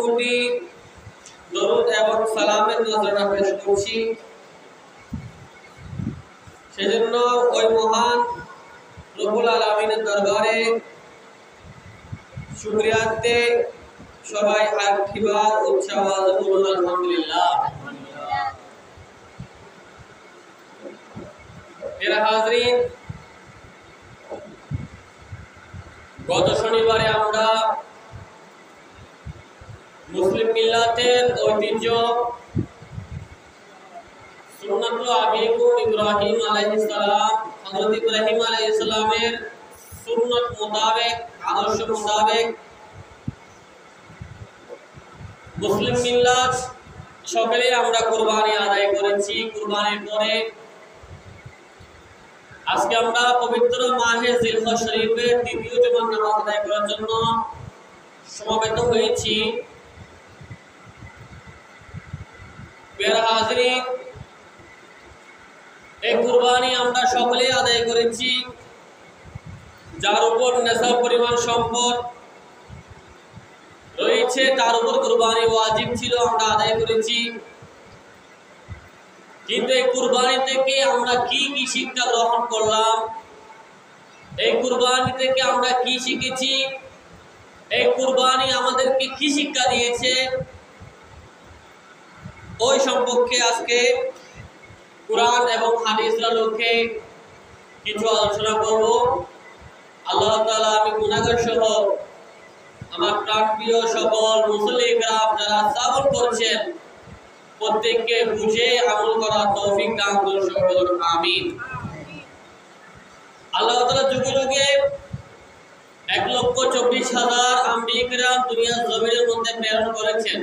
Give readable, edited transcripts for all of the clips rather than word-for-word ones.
কোটি দরুদ এবং সালামের নজরানা পেশ করছি। সেজন্য ওই মহান রব্বুল আলামিনের দরবারে শুকরিয়াতে সবাই আখিবার উচ্চাওয়াজ বলুন আলহামদুলিল্লাহ। মেরা হাজরিন, গত শনিবারে আমরা মুসলিম মিল্লাতের ঐতিহ্য সুন্নাতুল আবিকুম ইব্রাহিম আলাইহিস সালাম, হযরত ইব্রাহিম আলাইহিস সালামের সুন্নাত মোতাবেক, আদর্শ মোতাবেক মুসলিম মিল্লাত সকলে আমরা কুরবানি আদায় করেছি। কুরবানির পরে আজকে আমরা পবিত্র মাহে জিলহজ শরীফের দ্বিতীয় জুমার নামাজ আদায় করার জন্য সমবেত হয়েছি। প্রিয় হাজরিন, এই কুরবানি আমরা সকলে আদায় করেছি। যার উপর নেশাব পরিমাণ সম্পদ রয়েছে তার উপর কুরবানি ওয়াজিব ছিল, আমরা আদায় করেছি। কিন্তু এই কুরবানি থেকে আমরা কি কি শিক্ষা গ্রহণ করলাম, এই কুরবানি থেকে আমরা কি শিখেছি, এই কুরবানি আমাদেরকে কি শিক্ষা দিয়েছে, ওই সম্পর্কে আজকে কুরআন এবং হাদিসের আলোকে কিছু আলোচনা করব। আল্লাহ তাআলা আমি গুনাহগার সহ আমার প্রাণপ্রিয় সকল মুসলিম গ্রাম যারা সাবর করছেন প্রত্যেককে বুঝে আমল করার তৌফিক দান করুন সকল, আমিন। আল্লাহ তাআলা যুগে যুগে 1,24,000 আম্বিয়া কিরাম দুনিয়ার জমিনের মধ্যে প্রেরণ করেছেন।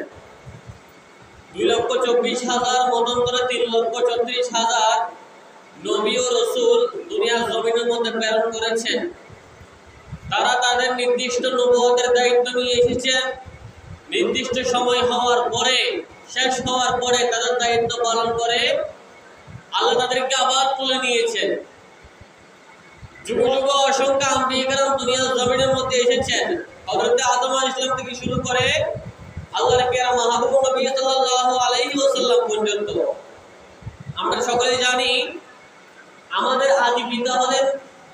2,24,000 মতন করে 3,34,000 নবী ও রাসূল দুনিয়ার জমিনের মধ্যে প্রেরণ করেছেন। তারা তাদের নির্দিষ্ট নবুয়তের দায়িত্ব নিয়ে এসেছেন। নির্দিষ্ট সময় হওয়ার পরে, শেষ হওয়ার পরে তাদের দায়িত্ব পালন করে আল্লাহ তাদেরকে আবার তুলে নিয়েছেন। যুগ যুগ অসংখ্য আম্বিয়া কিরাম দুনিয়ার জমিনের মধ্যে এসেছেন। হযরত আদম আলাইহিস সালাম থেকে শুরু করে আল্লাহর প্যারা মাহবুব নবী সাল্লাল্লাহু আলাইহি ওয়াসাল্লাম পর্যন্ত। আমরা সকলেই জানি আমাদের আদি পিতা হলেন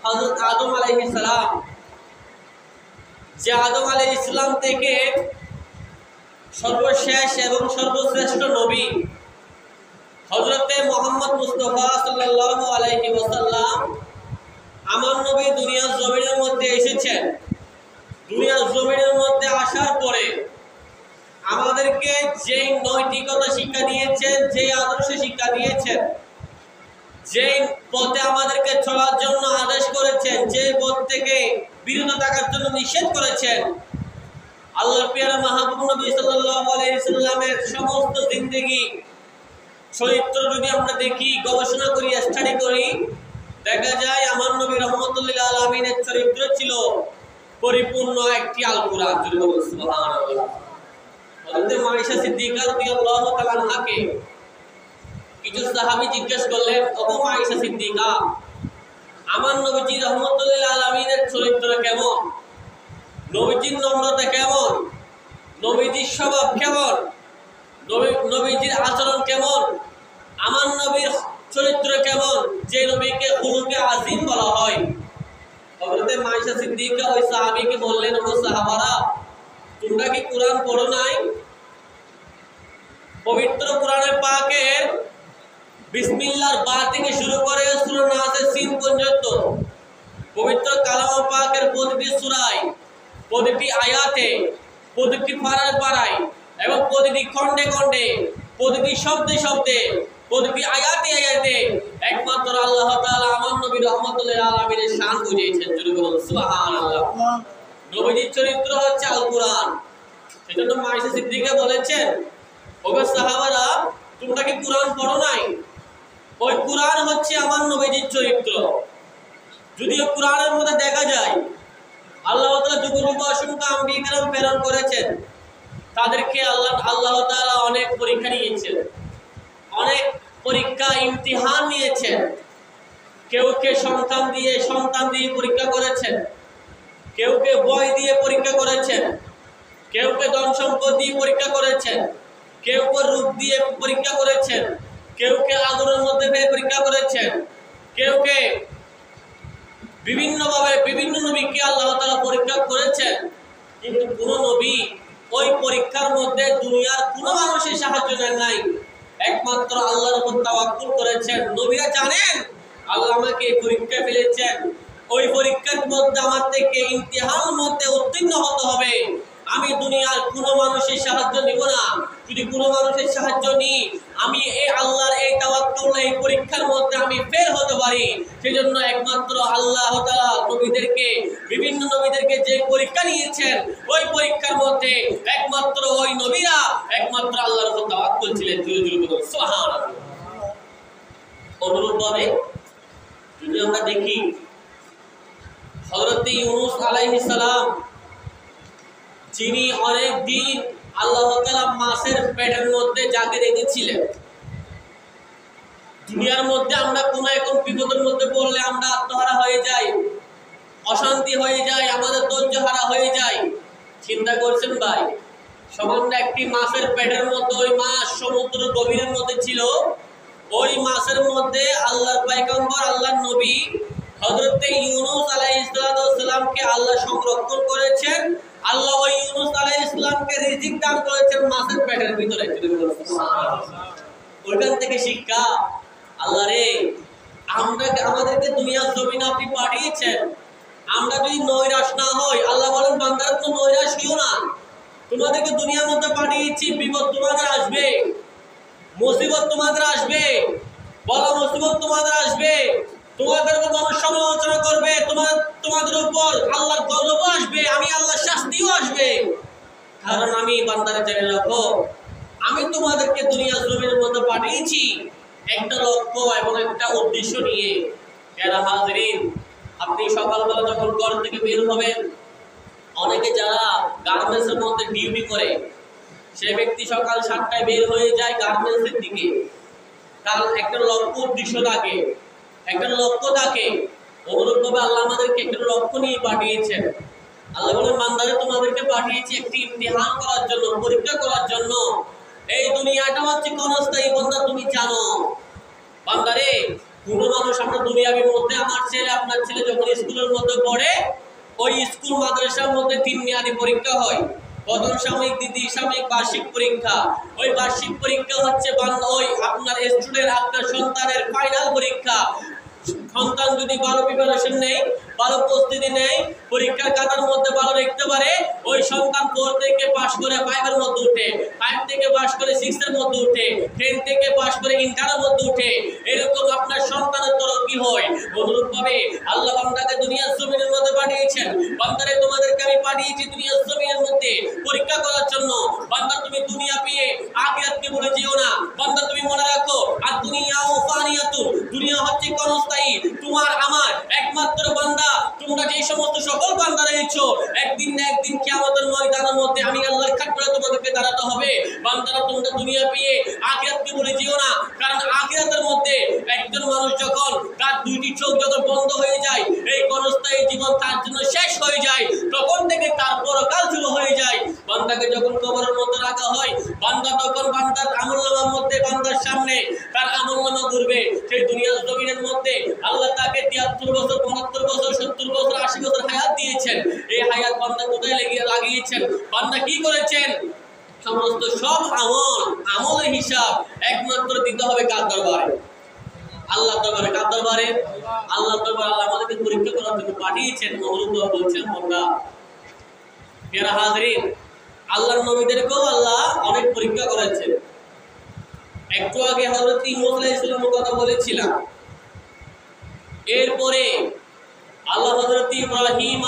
হযরত আদম আলাইহিস সালাম। যে আদম আলাইহিস সালাম থেকে সর্বশেষ এবং সর্বশ্রেষ্ঠ নবী হযরতে মুহাম্মদ মুস্তাফা সাল্লাল্লাহু আলাইহি ওয়াসাল্লাম আমার নবী দুনিয়ার জমিনের মধ্যে এসেছেন। দুনিয়ার জমিনের মধ্যে আসার পরে আমাদেরকে যেই নৈতিকতা শিক্ষা দিয়েছেন, যেই আদর্শ শিক্ষা দিয়েছেন, যেই পথে আমাদেরকে চলার জন্য আদেশ করেছেন, যে পথ থেকে বিরত থাকার জন্য নিষেধ করেছেন, আল্লাহর প্রিয় মাহবুব নবী সাল্লাল্লাহু আলাইহি সাল্লামের সমস্ত জিন্দেগি চরিত্র যদি আমরা দেখি, গবেষণা করি, স্টাডি করি, দেখা যায় আমার নবী রাহমাতুল লিল আলামিনের চরিত্র ছিল পরিপূর্ণ একটি আল কুরআন। সুবহানাল্লাহ। হযরত আয়েশা সিদ্দিকা রাদিয়াল্লাহু তাআলা আনহাকে কিছু সাহাবী জিজ্ঞেস করলেন, ওগো আয়েশা সিদ্দিকা, আমার নবীজি রাহমাতুল লিল আলামিনের চরিত্র কেমন, নবীজির নম্রতা কেমন, নবীজির স্বভাব কেমন, নবীজির আচরণ কেমন, আমার নবীর চরিত্র কেমন, যে নবীকে খুলুকে আজিম বলা হয়। হযরত আয়েশা সিদ্দিকা ওই সাহাবীকে বললেন, ও সাহাবারা, তোমরা কি কুরআন পড়ো নাই? পবিত্র কোরআনে পাকের বিসমিল্লাহর বা থেকে শুরু করে সূরা নাসের সিন পর্যন্ত পবিত্র কালাম পাকের প্রতিটি সূরায়, প্রতিটি আয়াতে, প্রতিটি পারায় পারায় এবং প্রতিটি খণ্ডে খণ্ডে, প্রতিটি শব্দে শব্দে, প্রতিটি আয়াতে আয়াতে একমাত্র আল্লাহ তাআলা আমার নবী রাহমাতুল লিল আলামিনের শান বুঝিয়েছেন। জোরে বলুন সুবহানাল্লাহ। নবীজির চরিত্র হচ্ছে আল কুরআন। সেজন্য আয়েশা সিদ্দিকা বলেছেন, ওগো সাহাবারা, তোমরা কি কুরআন পড়ো নাই? ওই কুরআন হচ্ছে আমার নবীজির চরিত্র। যদিও কুরআনের মধ্যে দেখা যায় আল্লাহ তাআলা যুগ যুগ অসংখ্য আম্বিয়া কিরাম প্রেরণ করেছেন, তাদেরকে আল্লাহ তাআলা অনেক পরীক্ষা নিয়েছেন, অনেক পরীক্ষা ইমতিহান নিয়েছেন। কেউ কে সন্তান দিয়ে পরীক্ষা করেছেন, কেউ কে বই দিয়ে পরীক্ষা করেছেন, কেউ কে ধন সম্পদ দিয়ে পরীক্ষা করেছেন, কেউ কে রূপ দিয়ে পরীক্ষা করেছেন, কেউ কে আগুনের মধ্যে ফেলে পরীক্ষা করেছেন, কেউ কে বিভিন্নভাবে বিভিন্ন নবীকে আল্লাহ তাআলা পরীক্ষা করেছেন। কিন্তু কোন নবী ওই পরীক্ষার মধ্যে দুনিয়ার কোন মানুষের সাহায্য নেন নাই, একমাত্র আল্লাহর উপর তাওয়াক্কুল করেছেন। নবীরা জানেন আল্লাহ আমাকে পরীক্ষায় ফেলেছেন, ওই পরীক্ষার মধ্যে আমার থেকে ইমতিহানের মধ্যে উত্তীর্ণ হতে হবে। আমি দুনিয়ার কোন মানুষের সাহায্য নিব না। যদি কোন মানুষের সাহায্য নিই, আমি এই আল্লাহর এই তাওয়াক্কুল এই পরীক্ষার মধ্যে আমি ফেল হতে পারি। সেজন্য একমাত্র আল্লাহ তাআলা নবীদেরকে বিভিন্ন নবীদেরকে যে পরীক্ষা নিয়েছেন, ওই পরীক্ষার মধ্যে একমাত্র ওই নবীরা একমাত্র আল্লাহর উপর তাওয়াক্কুল ছিলেন। জোরে জোরে বলুন সুবহানাল্লাহ। অনুরূপভাবে যদি আমরা দেখি হযরত ইউনূস আলাইহিস সালাম, যিনি অনেক দিন আল্লাহ তাআলা মাছের পেটের মধ্যে জাগে রেখেছিলেন। দুনিয়ার মধ্যে আমরা কোন এখন বিপদের মধ্যে পড়লে আমরা আত্মহারা হয়ে যাই, অশান্তি হয়ে যায়, আমাদের ধৈর্য হারা হয়ে যায়। চিন্তা করছেন ভাই, সামান্য একটি মাছের পেটের মধ্যে, ওই মাছ সমুদ্র গভীরের মধ্যে ছিল, ওই মাছের মধ্যে আল্লাহর পয়গম্বর আল্লাহর নবী হযরত ইউনূস আলাইহিস সালামকে আল্লাহ সংরক্ষণ করেছেন। আল্লাহ ওই ইউনূস আলাইহিস সালামকে রিজিক দান করেছেন মাছের পেটের ভিতরে। ওইখান থেকে শিক্ষা, আল্লাহ রে আমাদেরকে দুনিয়ার জমিনে আপনি পাঠিয়েছেন, আমরা যদি নৈরাশ না হই, আল্লাহ বলেন বান্দারা তো নৈরাশ হইও না, তোমাদেরকে দুনিয়ার মধ্যে পাঠিয়েছি, বিপদ তোমাদের আসবে, মুসিবত তোমাদের আসবে, বলা মুসিবত তোমাদের আসবে, তোমাদের উপর মানুষ সমালোচনা করবে, তোমাদের উপর আল্লাহর গজব আসবে, আমি আল্লাহর শাস্তিও আসবে। কারণ আমি বান্দারা জেনে রাখো, আমি তোমাদেরকে দুনিয়ার জমিনের মধ্যে পাঠিয়েছি একটা লক্ষ্য এবং একটা উদ্দেশ্য নিয়ে। যারা হাজিরিন, আপনি সকালবেলা যখন ঘর থেকে বের হবেন, অনেকে যারা গার্মেন্টসের মধ্যে ডিউটি করে, সে ব্যক্তি সকাল 7টায় বের হয়ে যায় গার্মেন্টসের দিকে। তার একটা লক্ষ্য উদ্দেশ্য থাকে, একটা লক্ষ্য থাকে। অনুরূপভাবে আল্লাহ আমাদেরকে একটা লক্ষ্য নিয়ে পাঠিয়েছেন। আল্লাহ বলেন বান্দারে তোমাদেরকে পাঠিয়েছি একটি ইমতিহান করার জন্য, পরীক্ষা করার জন্য। এই দুনিয়াটা হচ্ছে ক্ষণস্থায়ী, বান্দা তুমি জানো। বান্দারে কোনো মানুষ, আমরা দুনিয়ার মধ্যে, আমার ছেলে আপনার ছেলে যখন স্কুলের মধ্যে পড়ে, ওই স্কুল মাদ্রাসার মধ্যে 3 মেয়াদি পরীক্ষা হয়, প্রথম সাময়িক, দ্বিতীয় সাময়িক, বার্ষিক পরীক্ষা। ওই বার্ষিক পরীক্ষা হচ্ছে ওই আপনার স্টুডেন্ট, আপনার সন্তানের ফাইনাল পরীক্ষা। সন্তান যদি ভালো প্রিপারেশন নেই, ভালো প্রস্তুতি নেই, পরীক্ষার খাতার মধ্যে ভালো লিখতে পারে, ওই সন্তান 4 থেকে পাস করে 5 এর মধ্যে উঠে, 5 থেকে পাস করে 6 এর মধ্যে উঠে, 10 থেকে পাস করে ইন্টারের মধ্যে উঠে। এরকম আপনার সন্তানের তরক্কি হয়। অনুরূপভাবে আল্লাহ বান্দাকে দুনিয়ার জমিনের মধ্যে পাঠিয়েছেন। বান্দারে তোমাদেরকে আমি পাঠিয়েছি দুনিয়ার জমিনের মধ্যে পরীক্ষা করার জন্য। বান্দা তুমি দুনিয়া পেয়ে আখিরাতকে ভুলে যেও না। বান্দা তুমি মনে রাখো, আর দুনিয়া ও ফানিয়াতুন, দুনিয়া হচ্ছে ক্ষণস্থায়ী। তোমার আমার একমাত্র বান্দা, তোমরা যে সমস্ত সকল বান্দা রয়েছো, একদিন না একদিন কিয়ামতের ময়দানের মধ্যে আমি আল্লাহর খাটরে তোমাদেরকে দাঁড়াতে হবে। বান্দারা তোমরা দুনিয়া পেয়ে আখিরাতকে ভুলে যেও না। কারণ আখিরাতের মধ্যে একজন মানুষ যখন তার 2টি চোখ যখন বন্ধ হয়ে যায়, এই ক্ষণস্থায়ী জীবন তার জন্য শেষ হয়ে যায়, তখন থেকে তার পরকাল শুরু হয়ে যায়। বান্দাকে যখন কবরের মধ্যে রাখা হয়, বান্দা তখন বান্দার আমলনামার মধ্যে, বান্দার সামনে তার আমলনামা ঘুরবে। সেই দুনিয়ার জমিনের মধ্যে আল্লাহ তাকে 73 বছর, 75 বছর, 70 বছর, 80 বছর হায়াত দিয়েছেন। এই হায়াত বান্দা কোথায় লাগিয়েছেন? বান্দা কি করেছেন? সমস্ত সব আমলের হিসাব একমাত্র দিতে হবে কার দরবারে? আল্লাহ দরবারে। কার দরবারে? আল্লাহ দরবারে। আল্লাহ আমাদেরকে পরীক্ষা করার জন্য পাঠিয়েছেন। অনুরূপ বলছেন আমরা যারা হাজিরিন, আল্লাহর নবীদেরকেও আল্লাহ অনেক পরীক্ষা করেছেন। একটু আগে হযরত ইউনূস আলাইহিস সালামের কথা বলেছিলাম। এরপরে আল্লাহ হযরত ইব্রাহিম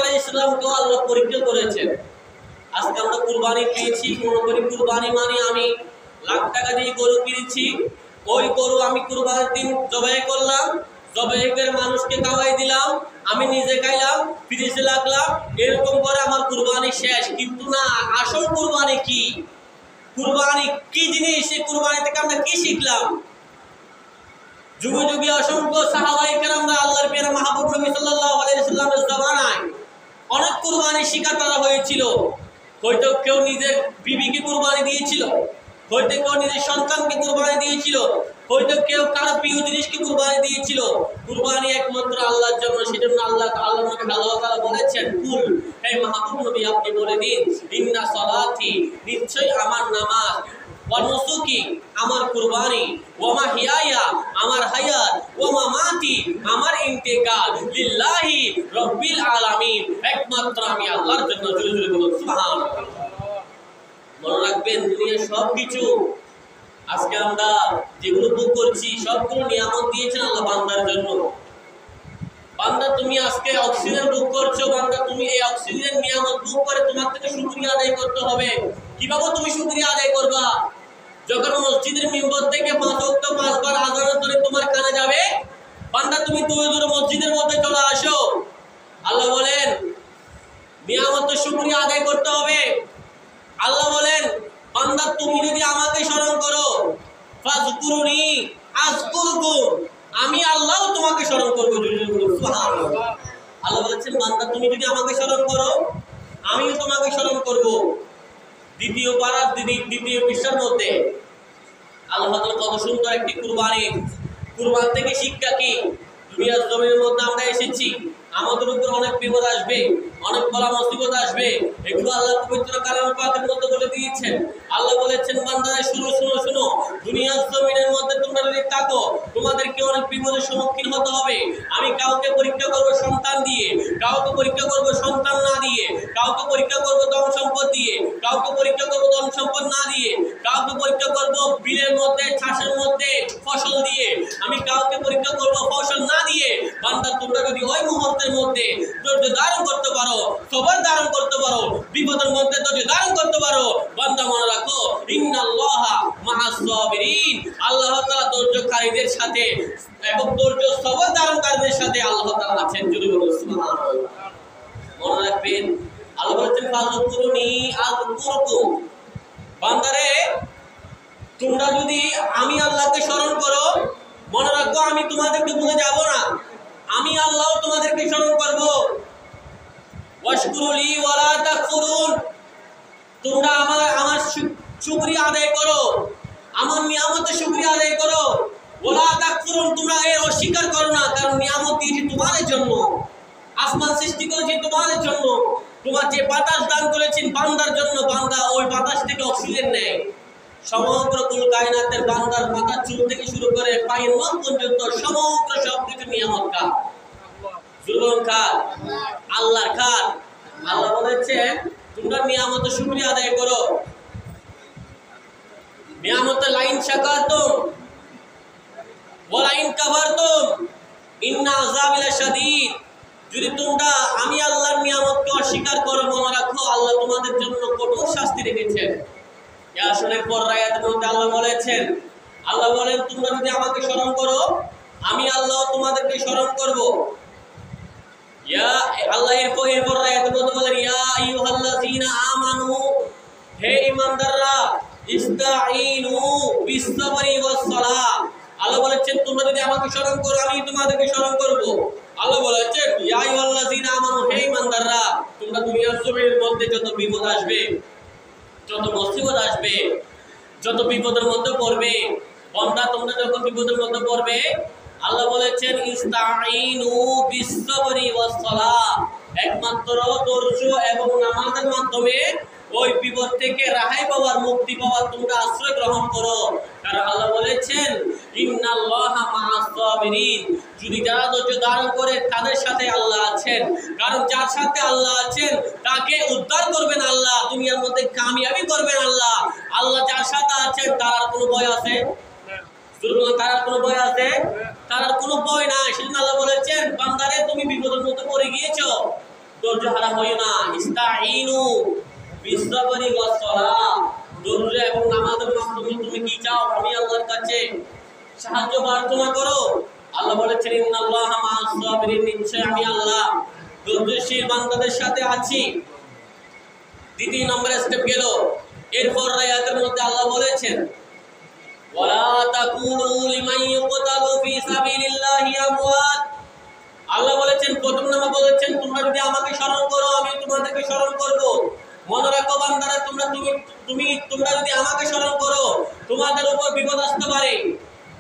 আলাইহিস সালামকেও আল্লাহ পরীক্ষা করেছেন। আজকে আমরা কুরবানি পেয়েছি, মনে করি কুরবানি মানে আমি লাখ টাকা দিয়ে গরু কিনেছি, ওই গরু আমি কুরবানির দিন জবাই করলাম, জবাই করে মানুষকে খাওয়াই দিলাম, আমি নিজে খাইলাম, ফ্রিজে রাখলাম, এরকম করে আমার কুরবানি শেষ। কিন্তু না, আসল কুরবানি কি? কুরবানি কি জিনিস? এই কুরবানি থেকে আমরা কি শিখলাম? যুগে যুগে অসংখ্য সাহাবায়ে কেরামরা আল্লাহর প্রিয় মাহবুব নবী সাল্লাল্লাহু আলাইহি ওয়াসাল্লামের জামানায় অনেক কুরবানি শিকার করা হয়েছিল। হয়তো কেউ নিজের বিবিকে কুরবানি দিয়েছিল, হয়তো কেউ নিজের সন্তানকে কুরবানি দিয়েছিল, হয়তো কেউ কারো প্রিয় জিনিসকে কুরবানি দিয়েছিল। কুরবানি একমাত্র আল্লাহর জন্য। সেজন্য আল্লাহ নবী আল্লাহ বলেছেন, কুল, হে মাহবুব নবী আপনি বলে দিন, ইন্না সলাতি, নিশ্চয় আমার নামাজ, ওয়া নুসুকি, আমার কুরবানি, ওয়া মাহিয়ায়া, আমার হায়াত, ওয়া মামাতি, আমার ইন্তেকাল, লিল্লাহি রাব্বিল আলামিন, একমাত্র আমি আল্লাহর জন্য। জোরে জোরে বলুন সুবহানাল্লাহ। মনে রাখবেন, দুনিয়ার সবকিছু আজকে আমরা যেগুলো ভোগ করছি সবগুলো নিয়ামত দিয়েছেন আল্লাহ বান্দার জন্য। বান্দা তুমি আজকে অক্সিজেন ভোগ করছো, বান্দা তুমি এই অক্সিজেন নিয়ামত ভোগ করে তোমার থেকে শুকরিয়া আদায় করতে হবে। কিভাবে তুমি শুকরিয়া আদায় করবা? যখন মসজিদের মিম্বর থেকে 5 ওয়াক্ত 5 বার আযান করে তোমার কানে যাবে, বান্দা তুমি দৌড়ে দৌড়ে মসজিদের মধ্যে চলে আসো। আল্লাহ বলেন নিয়ামতের শুকরিয়া আদায় করতে হবে। আল্লাহ বলেন, বান্দা তুমি যদি আমাকে স্মরণ করো, ফাযকুরুনি আযকুরকুম, আমি আল্লাহও তোমাকে স্মরণ করব। সুবহানাল্লাহ। আল্লাহ বলেছেন, বান্দা তুমি যদি আমাকে স্মরণ করো, আমিও তোমাকে স্মরণ করব। দ্বিতীয় পারার দ্বিতীয় পৃষ্ঠার মধ্যে আল্লাহ তাআলা কত সুন্দর একটি কুরবানি। কুরবান থেকে শিক্ষা কি? দুনিয়ার জমিনের মধ্যে আমরা এসেছি, আমাদের উপর অনেক বিপদ আসবে, অনেক বলা মুসিবত আসবে। এগুলো আল্লাহ পবিত্র কালামে পাকের মধ্যে বলে দিয়েছেন। আল্লাহ বলেছেন, বান্দারা শুনো শুনো শুনো, দুনিয়ার জমিনের মধ্যে তোমরা যদি থাকো, তোমাদেরকে অনেক বিপদের সম্মুখীন হতে হবে। আমি কাউকে পরীক্ষা করব সন্তান দিয়ে, কাউকে পরীক্ষা করব সন্তান না দিয়ে, কাউকে পরীক্ষা করব ধন সম্পদ দিয়ে, কাউকে পরীক্ষা করব ধন সম্পদ না দিয়ে, কাউকে পরীক্ষা করব বিলের মধ্যে চাষের মধ্যে ফসল দিয়ে, আমি কাউকে পরীক্ষা করব ফসল না দিয়ে। বান্দা তোমরা যদি ওই মুহূর্তের মধ্যে ধৈর্য ধারণ করতে পারো, সবর ধারণ করতে পারো, বিপদের মধ্যে ধৈর্য ধারণ করতে পারো, বান্দা মনে রাখো, ইন্নাল্লাহা মাআস সাবিরিন, আল্লাহ তাআলা ধৈর্যকারীদের সাথে এবং ধৈর্য সবর ধারণকারীদের সাথে আল্লাহ তাআলা আছেন। জোরে বলুন সুবহানাল্লাহ। মনে রাখবেন, আল্লাহ বলেছেন, ফাযকুরুনি আযকুরকুম, বান্দারে তোমরা যদি আমি আল্লাহকে স্মরণ করো, মনে রাখো আমি তোমাদেরকে ভুলে যাব না, আমি আল্লাহ তোমাদেরকে স্মরণ করব। ওয়াশকুরুলি ওয়ালা তাকফুরুন, তোমরা আমার শুকরিয়া আদায় করো, আমার নিয়ামতের শুকরিয়া আদায় করো। ওয়ালা তাকফুরুন, তোমরা এর অস্বীকার করো না, কারণ নিয়ামত দিয়েছি তোমাদের জন্য, আসমান সৃষ্টি করেছি তোমাদের জন্য, তোমার যে বাতাস দান করেছেন বান্দার জন্য, বান্দা ওই বাতাস থেকে অক্সিজেন নেয়। সমগ্র কুল কায়নাতের বান্দার মাথার চুল থেকে শুরু করে পায়ের নখ পর্যন্ত সমগ্র সবকিছু নিয়ামত কার? জুলুম কার? আল্লাহর কার? আল্লাহ বলেছেন, তোমরা নিয়ামতের শুকরিয়া আদায় করো। নিয়ামতের লাইন শাকারতুম ওয়া লাইন কাফারতুম ইন্না আযাবি লাশাদীদ, যদি তোমরা আমি আল্লাহর নিয়ামতকে অস্বীকার করো, মনে রাখো আল্লাহ তোমাদের জন্য কঠোর শাস্তি রেখেছেন। ইয়াসিনের পর আয়াতের মধ্যে আল্লাহ বলেছেন, আল্লাহ বলেন, তোমরা যদি আমাকে স্মরণ করো, আমি আল্লাহ তোমাদেরকে স্মরণ করব। ইয়া আল্লাহ এরপর আয়াতের মধ্যে বলেন, ইয়া আইয়ুহাল্লাযীনা আমানু, হে ঈমানদাররা, ইস্তাঈনু বিস-সাবরি ওয়াস-সালাহ, আল্লাহ বলেছেন তোমরা যদি আমাকে স্মরণ করো, আমি তোমাদেরকে স্মরণ করব। আল্লাহ বলেছেন, ইয়া আইয়ুহাল্লাযীনা আমানু, হে ঈমানদাররা, তোমরা দুনিয়ার জমিনের মধ্যে যত বিপদ আসবে, যত মুসিবত আসবে, যত বিপদের মধ্যে পড়বে, বান্দা তোমরা যখন বিপদের মধ্যে পড়বে, আল্লাহ বলেছেন, ইস্তাঈনু বিস-সাবরি ওয়াস-সালাহ, একমাত্র ধৈর্য এবং নামাজের মাধ্যমে ওই বিপদ থেকে রেহাই পাওয়ার, মুক্তি পাওয়ার তোমরা আশ্রয় গ্রহণ করো। কারণ আল্লাহ বলেছেন, ইন্নাল্লাহা মাআস সাবিরিন, যদি যারা ধৈর্য ধারণ করে তাদের সাথে আল্লাহ আছেন। কারণ যার সাথে আল্লাহ আছেন তাকে উদ্ধার করবেন আল্লাহ, দুনিয়ার মধ্যে কামিয়াবি করবেন আল্লাহ। আল্লাহ যার সাথে আছেন তার আর কোনো ভয় আছে? তার কোনো ভয় আছে? তার আর কোনো ভয় নাই। সেজন্য আল্লাহ বলেছেন, বান্দারে তুমি বিপদের মধ্যে পড়ে গিয়েছো, ধৈর্য হারা হইও না। ইস্তাঈনু বিস-সাবরি ওয়াস-সালাহ, ধৈর্য এবং নামাজের মাধ্যমে তুমি কি চাও? আমি আল্লাহর কাছে সাহায্য প্রার্থনা করো। আল্লাহ বলেছেন, ইন্নাল্লাহা মাআস সাবিরিন, নিশ্চয় আমি আল্লাহ ধৈর্যশীল বান্দাদের সাথে আছি। দ্বিতীয় নম্বরে স্টেপ গেল। এরপর আয়াতের মধ্যে আল্লাহ বলেছেন, ওয়ালা তাকুলু লিমান ইউকতালু ফি সাবিলিল্লাহি আমওয়াত, আল্লাহ বলেছেন, প্রথম নামে বলেছেন তোমরা যদি আমাকে স্মরণ করো, আমি তোমাদের স্মরণ করব। মনে রাখো বান্দারা, তোমরা যদি আমাকে স্মরণ করো, তোমাদের উপর বিপদ আসতে পারে,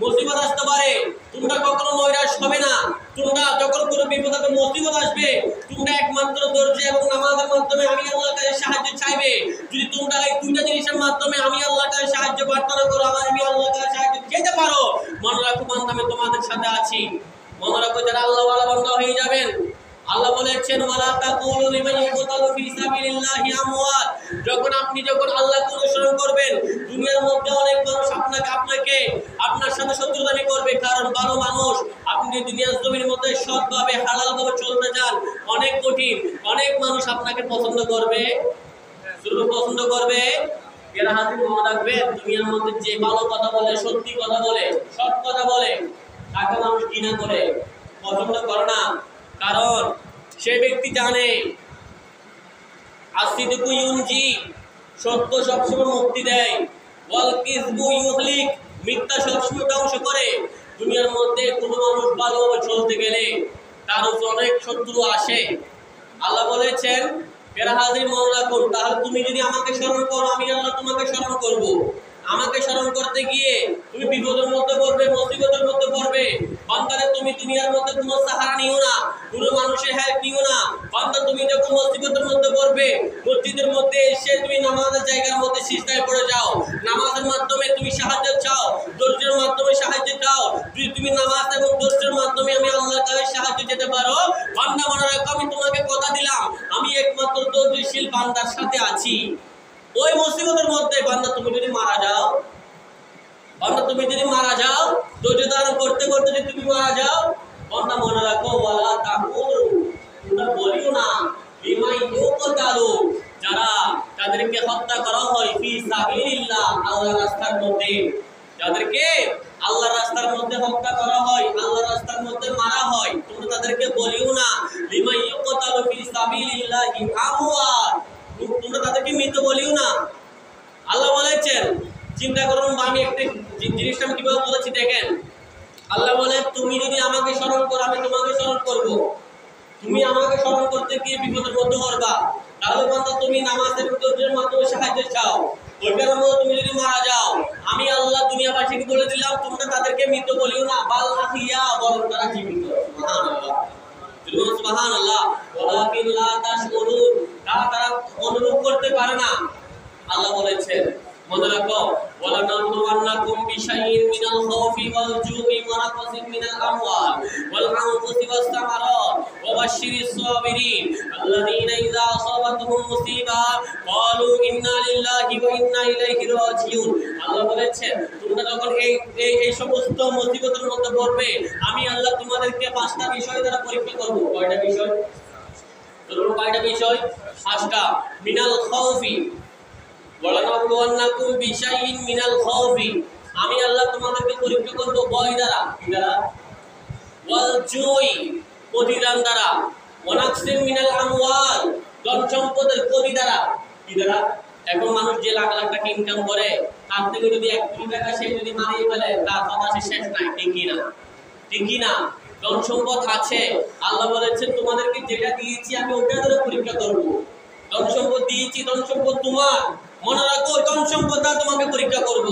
মুসিবত আসতে পারে, তোমরা কখনো নৈরাশ হবে না। তোমরা যখন কোনো বিপদ হবে, মুসিবত আসবে, তোমরা একমাত্র ধৈর্য এবং নামাজের মাধ্যমে আমি আল্লাহর কাছে সাহায্য চাইবে। যদি তোমরা এই দুইটা জিনিসের মাধ্যমে আমি আল্লাহর কাছে সাহায্য প্রার্থনা করো, আমি আল্লাহর কাছে সাহায্য যেতে পারো, মনে রাখো বান্দা আমি তোমাদের সাথে আছি। মনে রাখো যারা আল্লাহ ওয়ালা বান্দা হয়ে যাবেন, আল্লাহ বলেছেন ওয়ালা তাকুলু লিমান ইয়াকতালু ফি সাবিলিল্লাহি আমওয়াত। যখন আল্লাহকে অনুসরণ করবেন, দুনিয়ার মধ্যে অনেক মানুষ আপনার সাথে শত্রুতামি করবে, কারণ ভালো মানুষ আপনি দুনিয়ার জমির মধ্যে সৎভাবে হালালভাবে চলতে যান, অনেক কঠিন। অনেক মানুষ আপনাকে পছন্দ করবে, শুধু পছন্দ করবে। এরা হাতে মনে রাখবেন, দুনিয়ার মধ্যে যে ভালো কথা বলে, সত্যি কথা বলে, সৎ কথা বলে, তাকে মানুষ ঘৃণা করে, পছন্দ করে না। কারণ সে ব্যক্তি জানে আসিদকু ইউনজি, সত্য সবসময় মুক্তি দেয়, ওয়াল কিযবু ইউহলিক, মিথ্যা সবসময় ধ্বংস করে। দুনিয়ার মধ্যে কোনো মানুষ ভালোভাবে চলতে গেলে তার উপর অনেক শত্রু আসে। আল্লাহ বলেছেন এরা হাজির মনে রাখুন, তাহলে তুমি যদি আমাকে স্মরণ করো, আমি আল্লাহ তোমাকে স্মরণ করব। আমাকে স্মরণ করতে গিয়ে তুমি বিপদের মধ্যে পড়বে, মুসিবতের মধ্যে পড়বে। বান্দারে তুমি দুনিয়ার মধ্যে কোনো সাহারা নিও না, কোনো মানুষের হেল্প নিও না। বান্দা তুমি যখন মুসিবতের মধ্যে পড়বে, মসজিদের মধ্যে এসে তুমি নামাজের জায়গার মধ্যে সিজদায় পড়ে যাও, নামাজের মাধ্যমে তুমি সাহায্য চাও, ধৈর্যের মাধ্যমে সাহায্য চাও। যদি তুমি নামাজ এবং ধৈর্যের মাধ্যমে আমি আল্লাহর কাছে সাহায্য যেতে পারো, বান্দা মনে রাখো আমি তোমাকে কথা দিলাম, আমি একমাত্র ধৈর্যশীল বান্দার সাথে আছি। ওই মুসিবতের মধ্যে বান্দা তুমি যদি মারা যাও, ধৈর্য ধারণ করতে করতে যদি তুমি মারা যাও, বান্দা মনে রাখো ওয়ালা তাকুলু, তোমরা বলিও না লিমান ইউকতালু, যারা তাদেরকে হত্যা করা হয় ফি সাবিলিল্লাহ, আল্লাহর রাস্তার মধ্যে, যাদেরকে আল্লাহর রাস্তার মধ্যে হত্যা করা হয়, আল্লাহর রাস্তার মধ্যে মারা হয়, তোমরা তাদেরকে বলিও না লিমান ইউকতালু ফি সাবিলিল্লাহি আমওয়াত, তোমরা তাদেরকে মৃত বলিও না। আল্লাহ বলেছেন, চিন্তা করুন আমি একটা জিনিসটা আমি কিভাবে বলেছি দেখেন। আল্লাহ বলে তুমি যদি আমাকে স্মরণ করো, আমি তোমাকে স্মরণ করব। তুমি আমাকে স্মরণ করতে গিয়ে বিপদের মধ্যে পড়বা, তাহলে বান্দা তুমি নামাজের ধৈর্যের মাধ্যমে সাহায্য চাও। ওইটার মধ্যে তুমি যদি মারা যাও, আমি আল্লাহ দুনিয়াবাসীকে বলে দিলাম তোমরা তাদেরকে মৃত বলিও না, বাল আহিয়া, বরং তারা জীবিত। সুবহানাল্লাহ, সুবহানাল্লাহ। ওয়ালাকিন লা তাশউরুন, তারা অনুভব করতে পারে না। আল্লাহ বলেছেন মনে রাখো ওয়ালা নাবলুওয়ান্নাকুম বিশাইইন মিনাল খাউফি ওয়াল জুই ওয়া নাকসিন মিনাল আমওয়াল ওয়াল আনফুসি ওয়াস সামারাত ওয়া বাশশিরিস সাবিরিন আল্লাযীনা ইযা আসাবাতুহুম মুসিবা ক্বালু ইন্না লিল্লাহি ওয়া ইন্না ইলাইহি রাজিউন। আল্লাহ বলেছেন তোমরা যখন এই সমস্ত মুসিবতের মধ্যে পড়বে, আমি আল্লাহ তোমাদেরকে পাঁচটা বিষয় দ্বারা পরীক্ষা করব। কয়টা বিষয়? কয়টা বিষয়? পাঁচটা। মিনাল খাউফি, ওয়ালানাবলুওয়ান্নাকুম বিশাইইন মিনাল খাউফি, আমি আল্লাহ তোমাদেরকে পরীক্ষা করব ভয় দ্বারা, কি দ্বারা? ওয়াল জুই, প্রতিদান দ্বারা, ওয়া নাকসিন মিনাল আমওয়াল, ধন সম্পদের ক্ষতি দ্বারা, কি দ্বারা? এখন মানুষ যে লাখ লাখ টাকা ইনকাম করে, তার থেকে যদি 1 কোটি টাকা সে যদি মারিয়ে ফেলে, তার কথা শেষ নাই, ঠিক না? ঠিক না? ধন সম্পদ আছে, আল্লাহ বলেছেন তোমাদেরকে যেটা দিয়েছি আমি ওটা দ্বারা পরীক্ষা করব। ধন সম্পদ দিয়েছি, ধন সম্পদ তোমার, মনে রাখো ধন সম্পদ দ্বারা তোমাকে পরীক্ষা করব।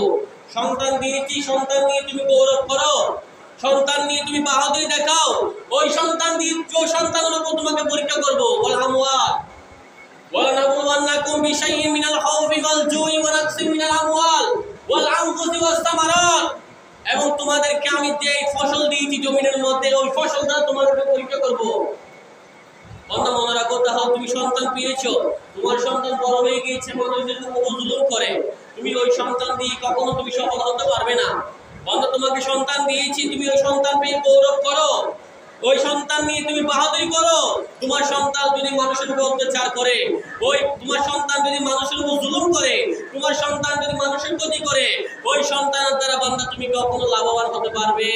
সন্তান দিয়েছি, সন্তান নিয়ে তুমি গৌরব করো, সন্তান নিয়ে তুমি বাহাদুরি দেখাও, ওই সন্তান দিয়ে ওই সন্তানের উপর তোমাকে পরীক্ষা করব। ওয়াল আমওয়াল ওয়ালানাবলুওয়ান্নাকুম বিশাইইন মিনাল খাউফি ওয়াল জুই ওয়া নাকসিন মিনাল আমওয়াল ওয়াল আনফুসি ওয়াস সামারাত, এবং তোমাদেরকে আমি যে ফসল দিয়েছি জমিনের মধ্যে, ওই ফসল দ্বারা তোমাদেরকে পরীক্ষা করব। বান্দা মনে রাখো, তাহলে তুমি সন্তান পেয়েছো, তোমার সন্তান বড় হয়ে গিয়েছে, মানুষের উপর জুলুম করে, তুমি ওই সন্তান দিয়ে কখনো তুমি সফল হতে পারবে না। বান্দা তোমাকে সন্তান দিয়েছি, তুমি ওই সন্তান পেয়ে গৌরব করো, ওই সন্তান নিয়ে তুমি বাহাদুরি করো। তোমার সন্তান যদি মানুষের উপর অত্যাচার করে, ওই তোমার সন্তান যদি মানুষের উপর জুলুম করে, তোমার সন্তান যদি মানুষের ক্ষতি করে, ওই সন্তানের দ্বারা বান্দা তুমি কখনো লাভবান হতে পারবে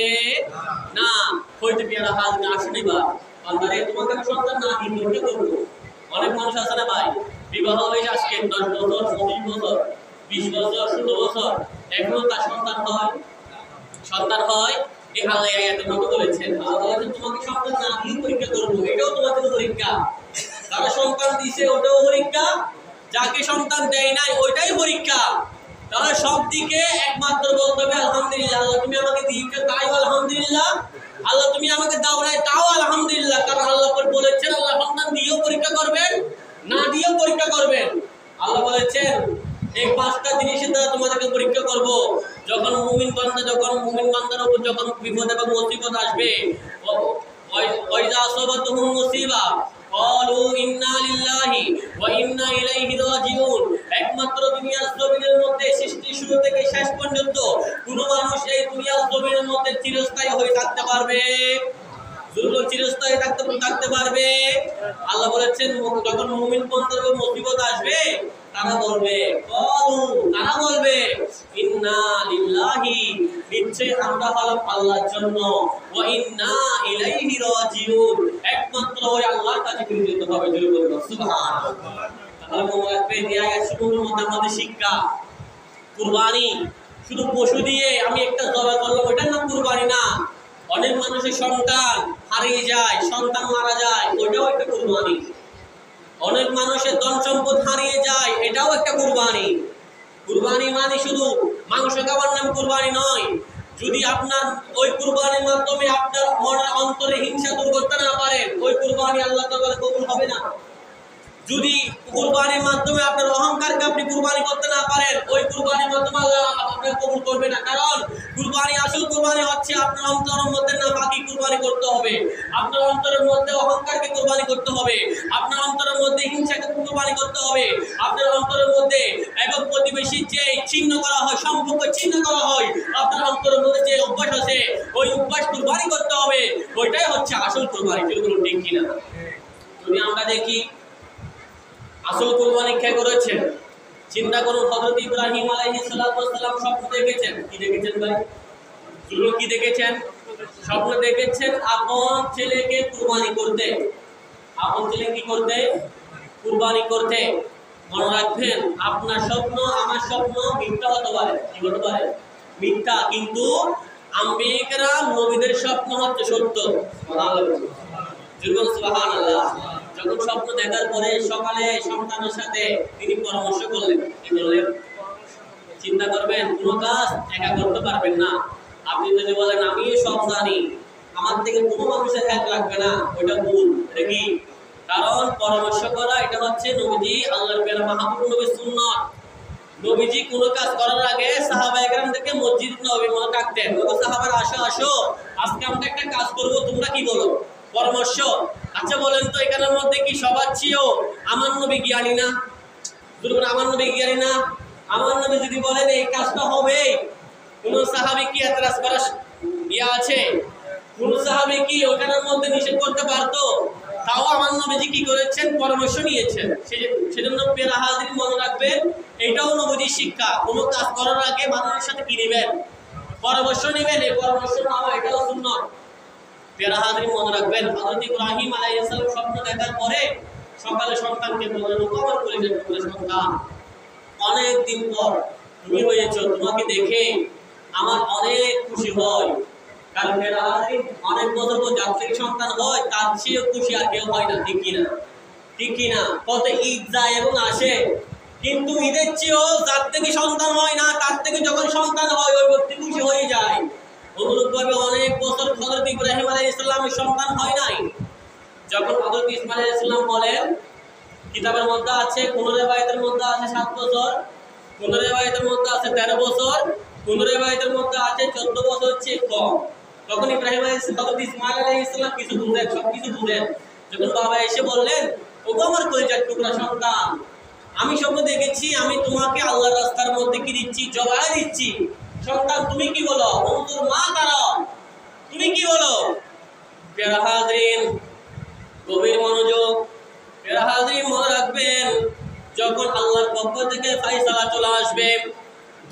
না। হইতে পেয়ারা হাজ না আসলে বা বান্দারে তোমাকে আমি সন্তান না দিয়ে পরীক্ষা করবো। অনেক মানুষ আছে না ভাই, বিবাহ হয়ে আজকে 10 বছর, 25 বছর, 20 বছর, 16 বছর, এখনো তার সন্তান হয়। এই আল্লাহ আয়াতের মতো বলেছেন, আল্লাহ বলেছেন তোমাকে সন্তান না দিয়ে পরীক্ষা করবো, এটাও তোমার জন্য পরীক্ষা। যারা সন্তান দিছে ওটাও পরীক্ষা, যাকে সন্তান দেয় নাই ওইটাই পরীক্ষা। তাহলে সব দিকে একমাত্র বলতে হবে আলহামদুলিল্লাহ। আল্লাহ তুমি আমাকে দিয়েছো তাই আলহামদুলিল্লাহ, আল্লাহ তুমি আমাকে দাও নাই তাও আলহামদুলিল্লাহ। কারণ আল্লাহ বলেছেন আল্লাহ সন্তান দিয়েও পরীক্ষা করবেন, না দিয়েও পরীক্ষা করবেন। আল্লাহ বলেছেন এই 5টা জিনিসের দ্বারা তোমাদেরকে পরীক্ষা করব। যখন মুমিন বান্দার উপর যখন বিপদ এবং মুসিবত আসবে, ওয়াইজা আসাবাতুহুম মুসিবা ক্বালু ইন্না লিল্লাহি ওয়া ইন্না ইলাইহি রাজিউন। একমাত্র দুনিয়ার জমিনের মধ্যে সৃষ্টি শুরু থেকে শেষ পর্যন্ত কোন মানুষ এই দুনিয়ার জমিনের মধ্যে চিরস্থায়ী হয়ে থাকতে পারবে? চিরস্থায়ী থাকতে পারবে? আল্লাহ বলেছেন যখন মুমিন বান্দার উপর মুসিবত আসবে তারা বলবে ইন্না লিল্লাহি, নিশ্চয় আমরা হলাম আল্লাহর জন্য, ওয়া ইন্না ইলাইহি রাজিউন, একমাত্র ওই আল্লাহর কাছে ফিরে যেতে হবে। সুবহানাল্লাহ। তাহলে মনে রাখবেন এই আয়াতগুলোর মধ্যে আমাদের শিক্ষা, কুরবানি শুধু পশু দিয়ে আমি একটা জবাই করলাম ওটার নাম কুরবানি না। অনেক মানুষের সন্তান হারিয়ে যায়, সন্তান মারা যায়, ওটাও একটা কুরবানি। অনেক মানুষের ধন সম্পদ হারিয়ে যায়, এটাও একটা কুরবানি। কুরবানি মানে শুধু মাংস খাওয়ার নাম কুরবানি নয়। যদি আপনার ওই কুরবানির মাধ্যমে আপনার মনের অন্তরে হিংসা দূর করতে না পারেন, ওই কুরবানি আল্লাহ তাআলা কবুল হবে না। যদি কুরবানির মাধ্যমে আপনার অহংকারকে আপনি কুরবানি করতে না পারেন, ওই কুরবানির মাধ্যমে আল্লাহ আপনাকে কবুল করবে না। কারণ কুরবানি, আসল কুরবানি হচ্ছে আপনার অন্তরের মধ্যে নাপাকি কুরবানি করতে হবে, আপনার অন্তরের মধ্যে অহংকারকে কুরবানি করতে হবে, আপনার অন্তরের মধ্যে হিংসাকে কুরবানি করতে হবে, আপনার অন্তরের মধ্যে এবং প্রতিবেশীর যে চিহ্ন করা হয়, সম্পর্ক চিহ্ন করা হয়, আপনার অন্তরের মধ্যে যে অভ্যাস আছে ওই অভ্যাস কুরবানি করতে হবে। ওইটাই হচ্ছে আসল কুরবানি। যেগুলো ঠিক কিনা? যদি আমরা দেখি আসল কুরবানি কে করেছেন, চিন্তা করুন। হযরত ইব্রাহিম আলাইহিস সালাম স্বপ্ন দেখেছেন। কি দেখেছেন ভাই? কি দেখেছেন? স্বপ্ন দেখেছেন আপন ছেলেকে কুরবানি করতে। আপন ছেলে কি করতে? কুরবানি করতে। মনে রাখবেন আপনার স্বপ্ন আমার স্বপ্ন মিথ্যা হতে পারে। কি হতে পারে? মিথ্যা। কিন্তু আম্বিয়া কেরাম নবীদের স্বপ্ন হচ্ছে সত্য। সুবহানাল্লাহ। যখন স্বপ্ন দেখার পরে সকালে সন্তানের সাথে তিনি পরামর্শ করলেন। কি বললেন? চিন্তা করবেন, কোনো কাজ একা করতে পারবেন না। আপনি যদি বলেন আমি সব জানি, আমার থেকে কোনো মানুষের হেল্প লাগবে না, ওইটা ভুল। এটা কি? কারণ পরামর্শ করা এটা হচ্ছে নবীজি আল্লাহর প্রিয় মাহবুব নবীর সুন্নাত। নবীজি কোনো কাজ করার আগে সাহাবায়ে কেরামদেরকে মসজিদ নববীর মধ্যে ডাকতেন। ও সাহাবারা আসো আসো, আজকে আমরা একটা কাজ করব, তোমরা কি বলো? পরামর্শ। আচ্ছা বলেন তো এখানের মধ্যে কি সবার চেয়েও আমার নবী জ্ঞানী না? আমার নবী জ্ঞানী না? আমার নবী যদি বলেন এই কাজটা হবে, কোন সাহাবী কি এতরাজ করার ইয়া আছে? কোন সাহাবী কি ওখানের মধ্যে নিষেধ করতে পারতো? তাও আমার নবীজি কি করেছেন? পরামর্শ নিয়েছেন। সেজন্য প্রিয় হাজির মনে রাখবেন, এটাও নবীজির শিক্ষা। কোনো কাজ করার আগে মানুষের সাথে কি নেবেন? পরামর্শ নেবেন। এই পরামর্শ নেওয়া এটাও সুন্নাত। প্রিয় হাজির মনে রাখবেন, হযরত ইব্রাহিম আলাইহিস সালাম স্বপ্ন দেখার পরে সকালে সন্তানকে বললেন, কবর করে দেন সন্তান, অনেক দিন পর তুমি হয়েছো, তোমাকে দেখে আমার অনেক খুশি হয়। কারণ প্রিয় হাজির অনেক বছর পর যার থেকে সন্তান হয় তার চেয়ে খুশি আর কেউ হয় না। ঠিক কিনা? ঠিক কিনা? কত ঈদ যায় এবং আসে, কিন্তু ঈদের চেয়েও যার থেকে সন্তান হয় না তার থেকে যখন সন্তান হয় ওই ব্যক্তি খুশি হয়ে যায়। অনুরূপভাবে অনেক বছর হযরত ইব্রাহিম আলাইহিস সালামের সন্তান হয় নাই। যখন হযরত ইসমাঈল আলাইহিস সালাম বলেন, কিতাবের মধ্যে আছে, কোন রিওয়ায়াতের মধ্যে আছে 7 বছর, কোন রিওয়ায়াতের মধ্যে আছে 13 বছর, কোন রিওয়ায়াতের মধ্যে আছে 14 বছর চেয়ে কম। তখন ইব্রাহিম আলাইহিস সালাম, হযরত ইসমাঈল আলাইহিস সালাম কিছু বুঝেন, সব কিছু বুঝেন। যখন বাবা এসে বললেন, ওগো আমার কলিজার টুকরা সন্তান, আমি স্বপ্ন দেখেছি আমি তোমাকে আল্লাহর রাস্তার মধ্যে কি দিচ্ছি? জবাই দিচ্ছি। সন্তান তুমি কি বলো? ও তোর মা কারা? তুমি কি বলো? প্রিয় হাজিরিন, গভীর মনোযোগ। প্রিয় হাজিরিন মনে রাখবেন, যখন আল্লাহর পক্ষ থেকে ফয়সালা চলে আসবে,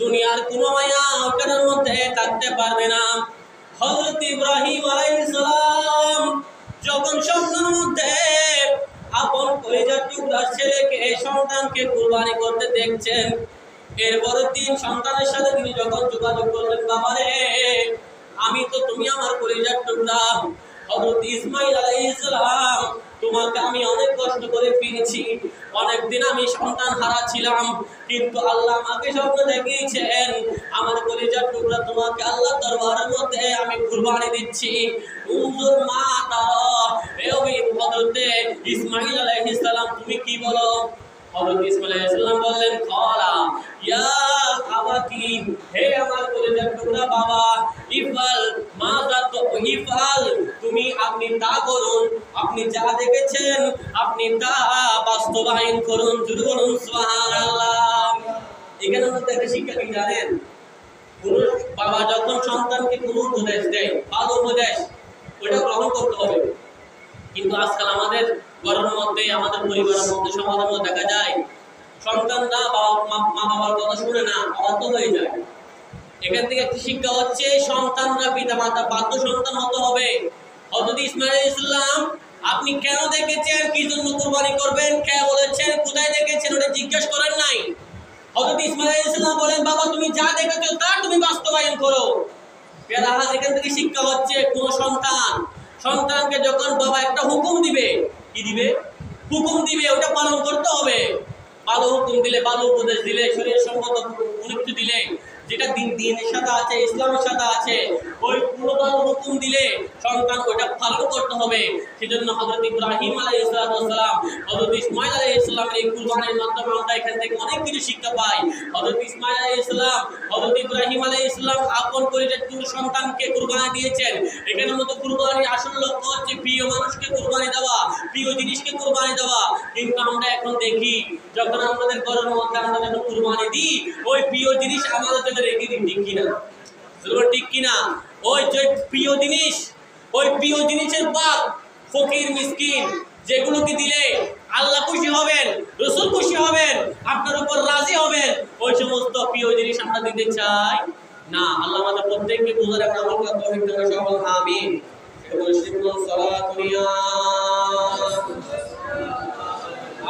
দুনিয়ার কোনো মায়া ওখানের মধ্যে থাকতে পারবে না। হযরত ইব্রাহিম আলাইহিস সালাম যখন স্বপ্নের মধ্যে আপন কলিজার টুকরা ছেলেকে, সন্তানকে কুরবানি করতে দেখছেন, এরপরের দিন সন্তানের সাথে তিনি যখন যোগাযোগ করলেন, বাবারে আমি তো, তুমি আমার কলিজার টুকরা। হযরত ইসমাঈল আলাইহিস সালাম তোমাকে আমি অনেক কষ্ট করে পেয়েছি, অনেকদিন আমি সন্তান হারা ছিলাম, কিন্তু আল্লাহ আমাকে স্বপ্ন দেখিয়েছেন আমার কলিজার টুকরা তোমাকে আল্লাহ দরবারের মধ্যে আমি কুরবানি দিচ্ছি। উনজুর মা তারা হযরতে ইসমাঈল আলাইহিস সালাম তুমি কি বলো? হযরত ইসমাঈল আলাইহিস সালাম বললেন খালা ইয়া আবাতি, হে আমার কলিজার টুকরা বাবা, ইফআল মাযা তুইফাল, তুমি আপনি তা করুন, আপনি যা দেখেছেন আপনি তা বাস্তবায়ন করুন। জোরে বলুন সুবহানাল্লাহ। এখানে মধ্যে একটা শিক্ষা কি জানেন? পুরুষ বাবা যখন সন্তানকে কোনো উপদেশ দেয়, ভালো উপদেশ, ওটা গ্রহণ করতে হবে। কিন্তু আজকাল আমাদের ঘরের মধ্যে, আমাদের পরিবারের মধ্যে, সমাজের মধ্যে দেখা যায় সন্তানরা মা বাবার কথা শুনে না, অবাধ্য হয়ে যায়। এখান থেকে একটি শিক্ষা হচ্ছে সন্তানরা পিতা মাতা বাধ্য সন্তান হতে হবে। হযরত ইসমাঈল আলাইহিস সালাম আপনি কেন দেখেছেন, কি জন্য কুরবানি করবেন, কে বলেছেন, কোথায় দেখেছেন, ওটা জিজ্ঞেস করেন নাই। হযরত ইসমাঈল আলাইহিস সালাম বলেন বাবা তুমি যা দেখেছো তা তুমি বাস্তবায়ন করো। পেরাহাজ এখান থেকে শিক্ষা হচ্ছে কোন সন্তানকে যখন বাবা একটা হুকুম দিবে, কি দিবে, হুকুম দিবে, ওটা পালন করতে হবে। ভালো হুকুম দিলে, ভালো উপদেশ দিলে, শরীর সম্মত গুরুত্ব দিলে, যেটা দিনের সাথে আছে, ইসলামের সাথে আছে, ওই পুরো ভালো হুকুম দিলে সন্তান ওটা পালন করতে হবে। সেজন্য হযরত ইব্রাহিম আলাইহিস সালাম, হযরত ইসমাঈল আলাইহিস সালামের এই কুরবানির মাধ্যমে আমরা এখান থেকে অনেক কিছু শিক্ষা পাই। হযরত ইসমাঈল আলাইহিস সালাম, হযরত ইব্রাহিম আলাইহিস সালাম আপন করে যে সন্তানকে কুরবানি দিয়েছেন। এখানের মতো কুরবানির আসল লক্ষ্য হচ্ছে প্রিয় মানুষকে কুরবানি দেওয়া, প্রিয় জিনিসকে কুরবানি দেওয়া। কিন্তু আমরা এখন দেখি যখন আমাদের ঘরের মধ্যে আমরা যখন কুরবানি দিই, ওই প্রিয় জিনিস আমাদের জন্য রেখে দিই, ঠিক কিনা? ঠিক কিনা? ওই যে প্রিয় জিনিস, ওই প্রিয় জিনিসের বাদ ফকির মিসকিন যেগুলোকে দিলে আল্লাহ খুশি হবেন, রাসূল খুশি হবেন, আপনার উপর রাজি হবেন, ওই সমস্ত প্রিয় জিনিস আমরা দিতে চাই না। আল্লাহ আমাদের প্রত্যেককে বুঝার একটা আমল করতে হবে। সকল আমিন। বলছিলাম সালাতুনিয়া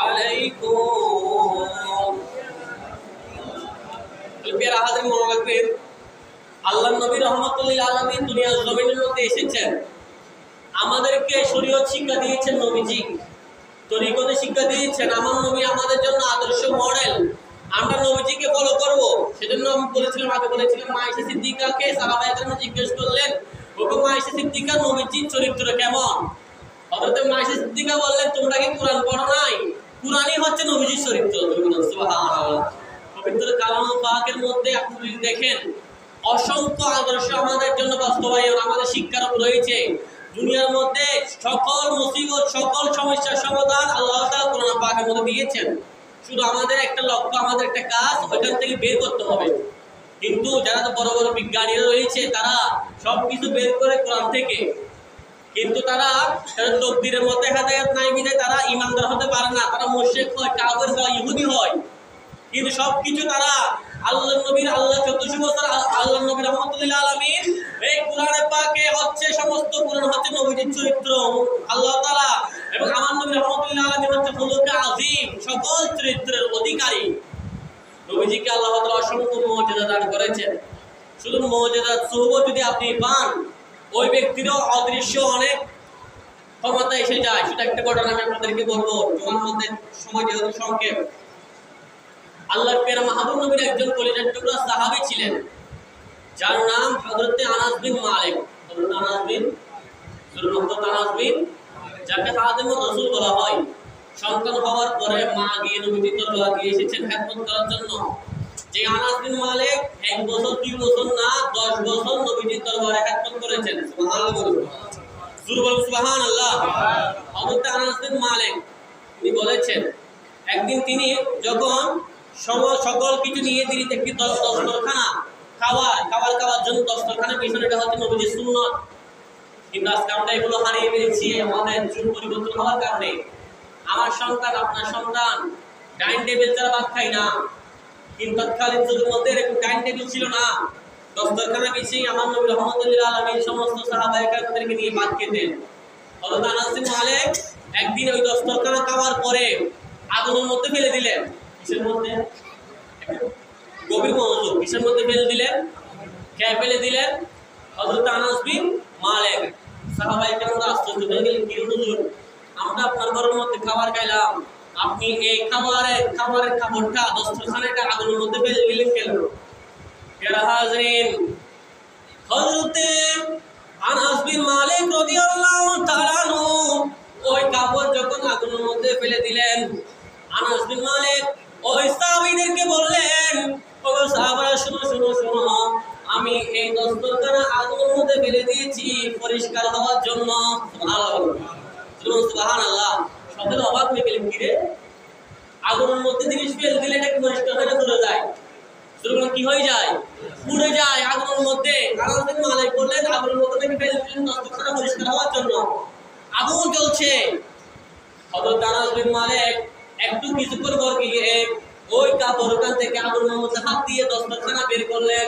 আলাইকুম। প্রিয় হাজির মনে রাখবেন, আল্লাহর নবী রাহমাতুল লিল আলামিন দুনিয়ার জমিনের মধ্যে এসেছেন, আমাদেরকে শরীয়ত শিক্ষা দিয়েছেন নবীজি, তরিকতে শিক্ষা দিয়েছেন। আমার নবী আমাদের জন্য আদর্শ মডেল, আমরা নবীজিকে ফলো করব। সেজন্য আমি বলেছিলাম, আগে বলেছিলাম, মা আয়েশা সিদ্দিকাকে সাহাবায়ে কেরাম জিজ্ঞেস করলেন, ওগো মা আয়েশা সিদ্দিকা, নবীজির চরিত্র কেমন? হযরত মা আয়েশা সিদ্দিকা বললেন, তোমরা কি কোরআন পড়ো নাই? কোরআনই হচ্ছে নবীজির চরিত্র। সুবহানাল্লাহ। পবিত্র কালাম পাকের মধ্যে আপনি যদি দেখেন, অসংখ্য আদর্শ আমাদের জন্য বাস্তবায়ন, আমাদের শিক্ষার রয়েছে। দুনিয়ার মধ্যে সকল মুসিবত, সকল সমস্যার সমাধান আল্লাহ তাআলা কোরআন পাকের মধ্যে দিয়েছেন। শুধু আমাদের একটা লক্ষ্য, আমাদের একটা কাজ, ওইখান থেকে বের করতে হবে। কিন্তু যারা বড় বড় বিজ্ঞানীরা রয়েছে, তারা সবকিছু বের করে কোরআন থেকে, কিন্তু তারা তকদিরের মধ্যে হেদায়েত নাই বিধায় তারা ঈমানদার হতে পারে না, তারা মুশরিক হয়, কাফের হয়, ইহুদি হয়। কিন্তু সবকিছু তারা আল্লাহর নবীর, আল্লাহ 1400 বছর আল্লাহর নবী রাহমাতুল লিল আলামিন, এই কোরআনে পাকে হচ্ছে সমস্ত কোরআন হচ্ছে নবীর চরিত্র আল্লাহ তাআলা, এবং আমার নবী রাহমাতুল লিল আলামিন হচ্ছে খুলুকে আযীম, সকল চরিত্রের অধিকারী। নবীজিকে আল্লাহ তাআলা অসংখ্য মুজিজা দান করেছেন। শুধু মুজিজা সুবত যদি আপনি পান, ওই ব্যক্তিরও অদৃশ্য অনেক ক্ষমতা এসে যায়। সেটা একটা ঘটনা আমি আপনাদেরকে বলবো, তোমার মধ্যে সময় যেহেতু সংক্ষেপ। আল্লাহর প্যারা মাহবুব নবীর একজন কলিজার টুকরা সাহাবী ছিলেন, যার নাম হযরত আনাস বিন মালিক। হযরত আনাস বিন যাকে খাদেমুর রাসূল বলা হয়। সন্তান হওয়ার পরে মা গিয়ে নবীজির দরবারে দিয়ে এসেছেন খেদমত করার জন্য। যে আনাস বিন মালিক 1 বছর 2 বছর না 10 বছর নবীজির দরবারে খেদমত করেছেন। সুবহানাল্লাহ বলুন, সুবহানাল্লাহ। হযরত আনাস বিন মালিক তিনি বলেছেন, একদিন তিনি যখন সকল কিছু নিয়ে তিনি একটি দস্তরখানা খাওয়ার জন্য দস্তরখানা পিছনেটা হচ্ছে নবীজির সুন্নাত। কিন্তু আজকে আমরা এগুলো হারিয়ে ফেলেছি আমাদের যুগ পরিবর্তন হওয়ার কারণে। আমার সন্তান, আপনার সন্তান ডাইনিং টেবিল ছাড়া ভাত খায় না। কিন্তু তৎকালীন যুগের মধ্যে এরকম ডাইনিং টেবিল ছিল না, দস্তরখানা বিছিয়ে আমার নবী রাহমাতুল লিল আলামিন সমস্ত সাহাবায়ে কেরামদেরকে নিয়ে ভাত খেতেন। হযরত আনাস বিন মালিক একদিন ওই দস্তরখানা খাওয়ার পরে আগুনের মধ্যে ফেলে দিলেন। কিসের মধ্যে? গভীর মনোযোগ। কিসের মধ্যে ফেলে দিলেন? খেয়ে ফেলে দিলেন। হযরত আনাস বিন মালিক, সাহাবায়ে কেরামরা আশ্চর্য হয়ে গেলেন, কি হুজুর আমরা আপনার ঘরের মধ্যে খাবার খাইলাম, আপনি এই খাবারের খাবারটা দস্তরখানাটা আগুনের মধ্যে ফেলে দিলেন কেন? প্রিয় হাজরিন, হযরতে আনাস বিন মালিক রাদিয়াল্লাহু তাআলা আনহু ওই কাপড় যখন আগুনের মধ্যে ফেলে দিলেন, আনাস বিন মালিক ওই সাহাবীদেরকে বললেন, ও সাহাবারা শুনো শুনো শুনো, আমি এই দস্তরখানা আগুনের মধ্যে ফেলে দিয়েছি পরিষ্কার হওয়ার জন্য। সুবহানাল্লাহ। সকলে অবাক হয়ে গেলেন, কি রে, আগুনের মধ্যে জিনিস ফেলে দিলে এটা পরিষ্কার হয়ে চলে যায়, কি হয়ে যায়? পুড়ে যায় আগুনের মধ্যে। আনাস বিন মালিক বললেন, আগুনের মধ্যে থেকে ফেলে দিলেন দস্তরখানা পরিষ্কার হওয়ার জন্য, আগুন জ্বলছে। হযরত আনাস বিন মালিক একটু কিছুক্ষণ পর গিয়ে ওই কাপড়খান থেকে আগুনের মধ্যে হাত দিয়ে দস্তরখানা বের করলেন।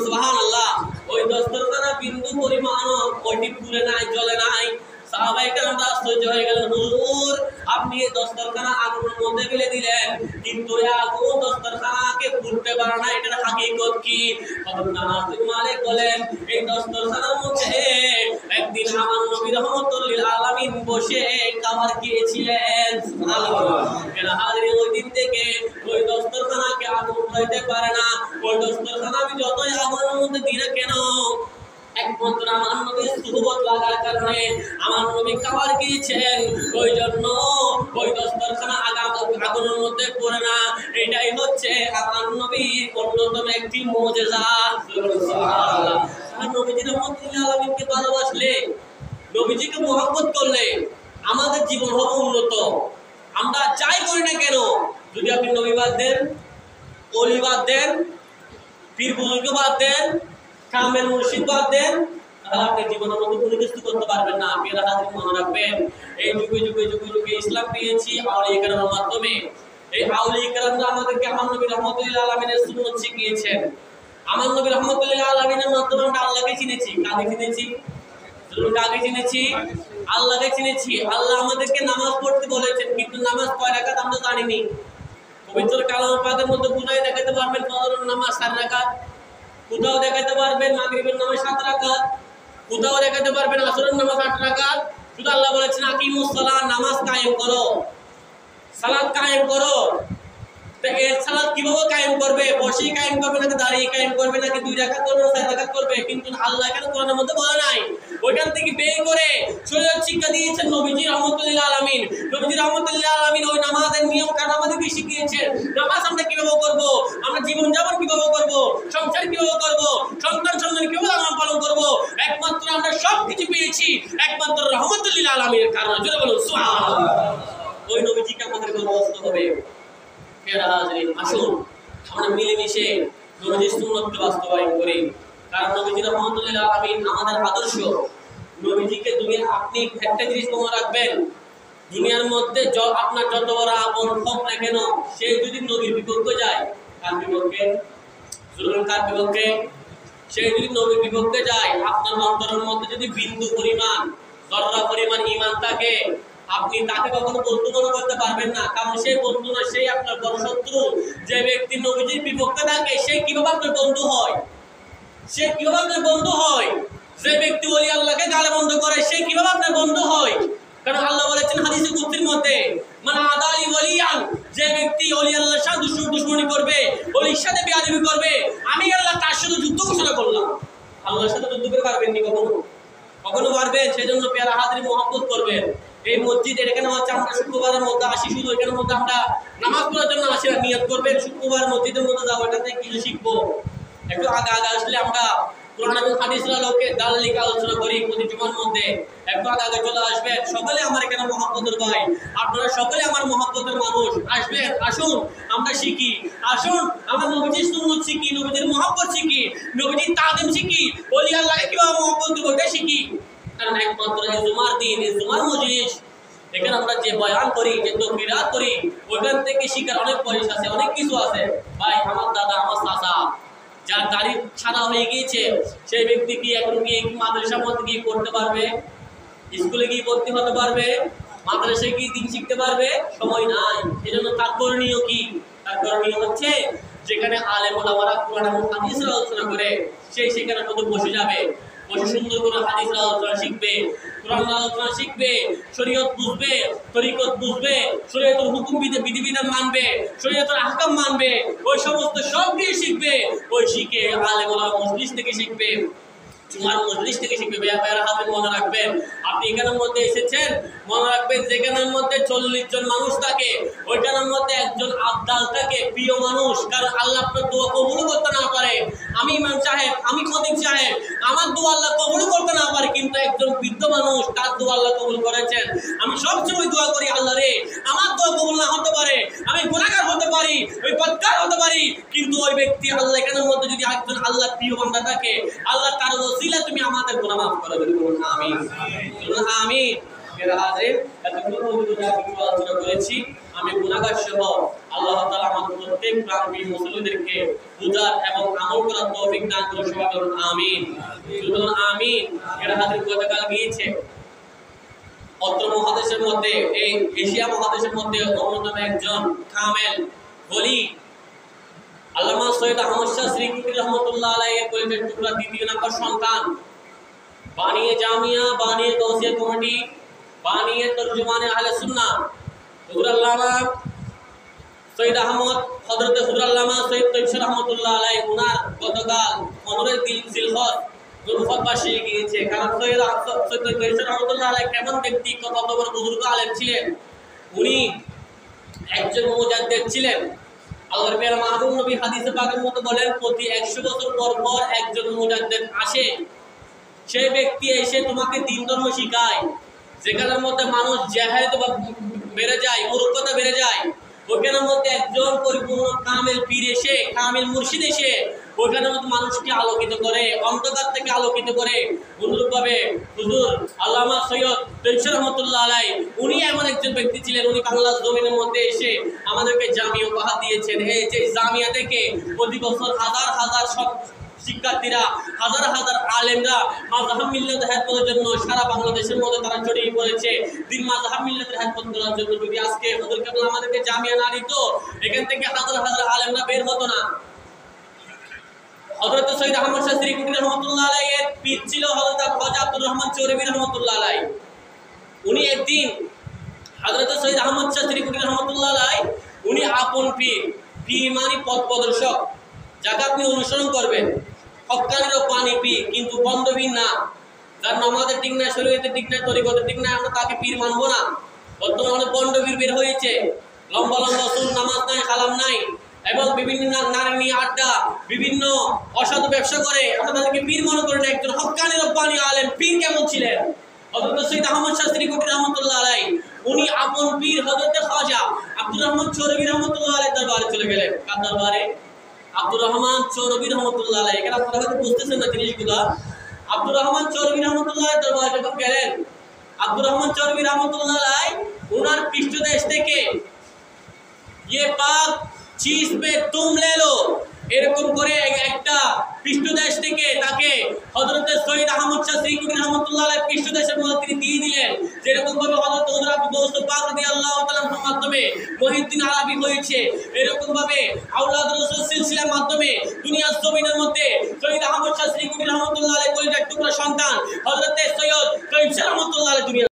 সুবহানাল্লাহ। ওই দস্তরখানা বিন্দু পরিমাণও ওইটি পুড়ে নাই, জ্বলে নাই। সাহাবায়ে কেরাম আশ্চর্য হয়ে গেলেন, হুজুর আপনি এই দস্তরখানা আগুনের মধ্যে ফেলে দিলেন, কিন্তু এই আগুন দস্তরখানাকে পুড়তে পারে না, এটার হাকিকত কি? হযরত আনাস বিন মালিক বলেন, এই দস্তরখানার মধ্যে একদিন আমার নবী রাহমাতুল লিল আলামিন বসে খাবার খেয়েছিলেন। সুবহানাল্লাহ। এর হাজির ওই দিন থেকে ওই দস্তরখানাকে আগুন হইতে পারে না। ওই দস্তরখানা আমি যতই আগুনের মধ্যে দিই না কেন, একমাত্র আমার নবীর সুহবত লাগার কারণে আমার নবী খাবার খেয়েছেন, ওই জন্য ওই দস্তরখানা আগুনের মধ্যে পড়ে না। এটাই হচ্ছে আমার নবীর অন্যতম একটি মুজিজা। সুবহানাল্লাহ। আর নবীজি রাহমাতুল্লাহ আলামিনকে ভালোবাসলে, নবীজিকে মহব্বত করলে আমাদের জীবন হবে উন্নত। আমরা যাই করি না কেন, যদি আপনি নবী বাদ দেন, ওলি বাদ দেন, পীর বুজুর্গ বাদ দেন, কামেল মুর্শিদ বাদ দেন, তাহলে আপনি জীবনের মধ্যে কোনো কিছু করতে পারবেন না। প্রিয় হাজির, মনে রাখবেন, এই যুগে যুগে যুগে যুগে ইসলাম পেয়েছি আউলিয়া কেরামের মাধ্যমে। এই আউলিয়া কেরামরা আমাদেরকে আমার নবী রাহমাতুল্লাহ আলামিনের সুন্নাত শিখিয়েছেন। আমার নবী রাহমাতুল্লাহ আলামিনের মাধ্যমে আমরা আল্লাহকে চিনেছি। কাকে চিনেছি? কাকে চিনেছি? আল্লাহকে চিনেছি। আল্লাহ আমাদেরকে নামাজ পড়তে বলেছেন, কিন্তু নামাজ কয় রাকাত আমরা জানিনি। পবিত্র কালাম পাকের মধ্যে কোথায় দেখাতে পারবেন ফজরের নামাজ 4 রাকাত, কোথাও দেখাতে পারবেন মাগরিবের নামাজ 7 রাকাত, কোথাও দেখাতে পারবেন আসরের নামাজ 8 রাকাত। শুধু আল্লাহ বলেছেন আকিমুস সালাত, নামাজ কায়েম করো, সালাত কায়েম করো। তো এই সালাত কিভাবে কায়েম করবে? বসেই কায়েম করবে নাকি দাঁড়িয়ে কায়েম করবে নাকি 2 রাকাত করবে না 4 রাকাত করবে? কিন্তু আল্লাহ এখানে কোরআনের মধ্যে বলা নাই। ওইখান থেকে বের করে শরীয়ত শিক্ষা দিয়েছেন নবীজি রাহমাতুল্লাহ আলামিন। নবীজি রাহমাতুল্লাহ আলামিন ওই নামাজের নিয়ম কানুন আমাদেরকে শিখিয়েছেন। নামাজ আমরা কিভাবে করব, আমরা জীবন যাপন কিভাবে করব, সংসার কিভাবে করব, সন্তান কিভাবে লালন পালন করব, একমাত্র আমরা সবকিছু পেয়েছি একমাত্র রাহমাতুল্লাহ আলামিনের কারণে। জোরে বলুন সুবহানাল্লাহ। ওই নবীজিকে আমাদের গর্বস্ত হবে। আসুন আমরা মিলেমিশে নবীজির সুন্নাতকে বাস্তবায়ন করি। কারণ নবীজি রাহমাতুল্লাহ আলামিন আমাদের আদর্শ। নবীজিকে দুনিয়া, আপনি একটা জিনিস মনে রাখবেন, দুনিয়ার মধ্যে আপনার যত বড় আপন হোক না কেন, সে যদি নবীর বিপক্ষে যায়, কার বিপক্ষে? কার বিপক্ষে? সে যদি নবীর বিপক্ষে যায়, আপনার অন্তরের মধ্যে যদি বিন্দু পরিমাণ, জররা পরিমাণ ঈমান থাকে, আপনি তাকে কখনো বন্ধু মনে করতে পারবেন না। কারণ সেই বন্ধু না, সেই আপনার বড় শত্রু। যে ব্যক্তি নবীজির বিপক্ষে থাকে, সে কিভাবে আপনার বন্ধু হয়? সে কিভাবে আপনার বন্ধু হয়? যে ব্যক্তি ওলি আল্লাহকে গালে বন্ধ করে, সে কিভাবে আপনার বন্ধু হয়? কারণ আল্লাহ বলেছেন হাদিসে কুদসির মধ্যে, মান আদালি ওলিয়ান, যে ব্যক্তি ওলি আল্লাহর সাথে দুশমনি করবে, ওলির সাথে বেয়াদবি করবে, আমি আল্লাহ তার সাথে যুদ্ধ ঘোষণা করলাম। আল্লাহর সাথে যুদ্ধ করে পারবেন নি কখনো? কখনো পারবেন? সেজন্য প্যারা হাজির মহব্বত করবেন। এই মসজিদ এখানে হচ্ছে আমরা শুক্রবারের মধ্যে আসি, শুধু এখানের মধ্যে আমরা নামাজ পড়ার জন্য আসি। নিয়ত করবেন শুক্রবার মসজিদের মধ্যে যাবো, এটা থেকে কিছু শিখবো। একটু আগে আসলে আমরা কোরআন এবং হাদিসের আলোকে দালালিক আলোচনা করি প্রতি জুমার মধ্যে। একটু আগে চলে আসবেন। সকলে আমার এখানে মহব্বতের ভাই, আপনারা সকলে আমার মহব্বতের মানুষ। আসবেন, আসুন আমরা শিখি। আসুন আমরা নবীজির সুন্নাত শিখি, নবীজির মহব্বত শিখি, নবীজির তাজিম শিখি, ওলি আল্লাহকে কিভাবে মহব্বত করব ওটা শিখি। কারণ একমাত্র এই জুমার দিন, এই জুমার মজলিস, এখানে আমরা যে বয়ান করি, যে তাকবীরাত করি, ওইখান থেকে শিখার অনেক পয়সা আছে, অনেক কিছু আছে। ভাই, আমার দাদা, আমার চাচা, যার গাড়ি ছাড়া হয়ে গিয়েছে, সেই ব্যক্তি কি এখন গিয়ে মাদ্রাসার মধ্যে গিয়ে পড়তে পারবে? স্কুলে গিয়ে ভর্তি হতে পারবে? মাদ্রাসায় গিয়ে দিন শিখতে পারবে? সময় নাই। সেজন্য তার করণীয় কি? তার করণীয় হচ্ছে যেখানে আলেম ওলামারা কোরআন এবং হাদিসের আলোচনা করে, সেই সেখানে মধ্যে বসে যাবে, বসে সুন্দর করে হাদিসের আলোচনা শিখবে, কোরআন আলোচনা শিখবে, শরীয়ত বুঝবে, তরিকত বুঝবে, শরীয়তের হুকুম বিধিবিধান মানবে, শরীয়তের আহকাম মানবে, ওই সমস্ত সব দিয়ে শিখবে। ওই শিখে আলেম ওলামা মজলিস থেকে শিখবে, জুমার মজলিস থেকে শিখবে। ভাইয়েরা হাজির, মনে রাখবেন আপনি এখানের মধ্যে এসেছেন, মনে রাখবেন যেখানের মধ্যে 40 জন মানুষ থাকে ওইখানের মধ্যে একজন আবদাল থাকে, প্রিয় মানুষ। কারণ আল্লাহ আপনার দোয়া কবুল করতে না পারে, আমি ইমাম সাহেব, আমি খতিব সাহেব, আমার দোয়া আল্লাহ কবুল করতে না পারে, কিন্তু একজন বৃদ্ধ মানুষ তার দোয়া আল্লাহ কবুল করেছেন। আমি সবসময় দোয়া করি, আল্লাহ রে আমার দোয়া কবুল না হতে পারে, আমি গুনাহগার হতে পারি, ওই বদকার হতে পারি, কিন্তু ওই ব্যক্তি আল্লাহ এখানের মধ্যে যদি একজন আল্লাহর প্রিয় বান্দা থাকে, আল্লাহ তার ওসিলা তুমি আমাদের গুনাহ মাফ করে দেবে। বলুন আমিন, বলুন আমিন। মেরা হাজির, এতক্ষণ আলোচনা করেছি, আমি গুনাহগার সহ আল্লাহ তাআলা আমাদের প্রত্যেক প্রাণী মুসলিমদেরকে বুঝার এবং আমল করার তৌফিক দান করুন। সবাই বলুন আমিন, বলুন আমিন। মেরা হাজির, গতকাল গিয়েছে অত্র মহাদেশের মধ্যে, এই এশিয়া মহাদেশের মধ্যে অন্যতম একজন কামেল ওলি আল্লামা সৈয়দ আহমদ শাহ শ্রীকুটি রহমতুল্লাহ আলাইহির কলিজার টুকরা দ্বিতীয় নাম্বার সন্তান, বানিয়ে জামিয়া, বানিয়ে গৌসিয়া কমিটি, বানিয়ে তরজুমানে আহলে সুন্নাহ হুজুর আল্লামা সৈয়দ আহমদ হযরত হুজুর আল্লামা সৈয়দ তৈয়ব রহমতুল্লাহ আলাইহি উনার গতকাল 15 জিলহজ জুলফত বাসে গিয়েছে। কারণ সৈয়দ তৈয়ব রহমতুল্লাহ আলাইহি কেমন ব্যক্তি, কত বড় বুজুর্গ আলেম ছিলেন। উনি একজন মুজাদ্দিদ ছিলেন। আল্লাহর প্রিয় মাহবুব নবী হাদিসে পাকের মধ্যে বলেন, প্রতি 100 বছর পর পর একজন মুজাদ্দিদ আসে, সেই ব্যক্তি এসে তোমাকে দ্বীন ধর্ম শিখায়। যেখানের মধ্যে মানুষ জাহেলিয়ত বেড়ে যায়, মূর্খতা বেড়ে যায়, ওইখানের মধ্যে একজন পরিপূর্ণ কামেল পীর এসে, কামেল মুর্শিদ এসে ওইখানের মধ্যে মানুষকে আলোকিত করে, অন্ধকার থেকে আলোকিত করে। অনুরূপভাবে হুজুর আল্লামা সৈয়দ তৈয়ব রহমতুল্লাহ আলাইহি উনি এমন একজন ব্যক্তি ছিলেন, উনি বাংলার জমিনের মধ্যে এসে আমাদেরকে জামিয়া উপহার দিয়েছেন। এই যে জামিয়া থেকে প্রতি বছর হাজার হাজার সব শিক্ষার্থীরা, হাজার হাজার আলেমরা মাযহাব মিল্লাতের হেফাজতের জন্য সারা বাংলাদেশের মধ্যে তারা ছড়িয়ে পড়েছে। দিন মাযহাব মিল্লাতের হেফাজত করার জন্য যদি আজকে হুজুর কেবল আমাদেরকে জামিয়া না দিত, এখান থেকে হাজার হাজার আলেমরা বের হতো না। হযরত সৈয়দ আহমদ শাহ শ্রীকুটি রহমতুল্লাহ আলাইহির পীর ছিল হযরত খাজা আব্দুর রহমান চৌরবী রহমতুল্লাহ আলাইহি। উনি একদিন হযরত সৈয়দ আহমদ শাহ শ্রীকুটি রহমতুল্লাহ আলাইহি উনি আপন পীর, পীর মানে পথ প্রদর্শক, যাকে আপনি অনুসরণ করবেন, হক্কানির পানি পীর, কিন্তু বন্ধবীর না, যার নামাজের ঠিক না, শরীয়তের ঠিক না, তরিকতের ঠিক না, আমরা তাকে পীর মানবো না। বর্তমানে বন্ধবীর বের হয়েছে, লম্বা লম্বা সুন, নামাজ নাই, কালাম নাই, এবং বিভিন্ন নারী নিয়ে আড্ডা, বিভিন্ন অসাধু ব্যবসা করে, আমরা তাদেরকে পীর মনে করেন। একজন হক্কানির পানি আলেম পীর কেমন ছিলেন? হযরত সৈয়দ আহমদ শাহ শ্রীকুটি রহমতুল্লাহ আলাইহি উনি আপন পীর হযরত খাজা আব্দুর রহমান চৌরবী রহমতুল্লাহ আলাইহির দরবারে চলে গেলেন। কার দরবারে? আব্দুর রহমান চৌরবী রহমতুল্লাহ আলাইহি। এখানে আপনারা হয়তো বুঝতেছেন না জিনিসগুলা। আব্দুর রহমান চৌরবী রহমতুল্লাহ আলাইহির দরবারে যখন গেলেন, আব্দুর রহমান চৌরবী রহমতুল্লাহ আলাইহি ওনার পৃষ্ঠদেশ থেকে ये पाक चीज पे तुम ले लो এরকম করে একটা পৃষ্ঠদেশ থেকে তাকে হযরত সৈয়দ আহমদ শাহ শ্রীকুটি রহমতুল্লাহ আলাইহি পৃষ্ঠদেশের মধ্যে তিনি দিয়ে দিলেন। যেরকম ভাবে হযরত হযরত গৌস পাক রাদিয়াল্লাহু তাআলার মাধ্যমে মহিউদ্দিন আরবি হয়েছে, এরকম ভাবে আওলাদ রাসূল সিলসিলার মাধ্যমে দুনিয়ার জমিনের মধ্যে সৈয়দ আহমদ শাহ শ্রীকুটি রহমতুল্লাহ আলাইহি কলিজার টুকরা সন্তান হযরত সৈয়দ তৈয়ব রহমতুল্লাহ আলাইহি দুনিয়া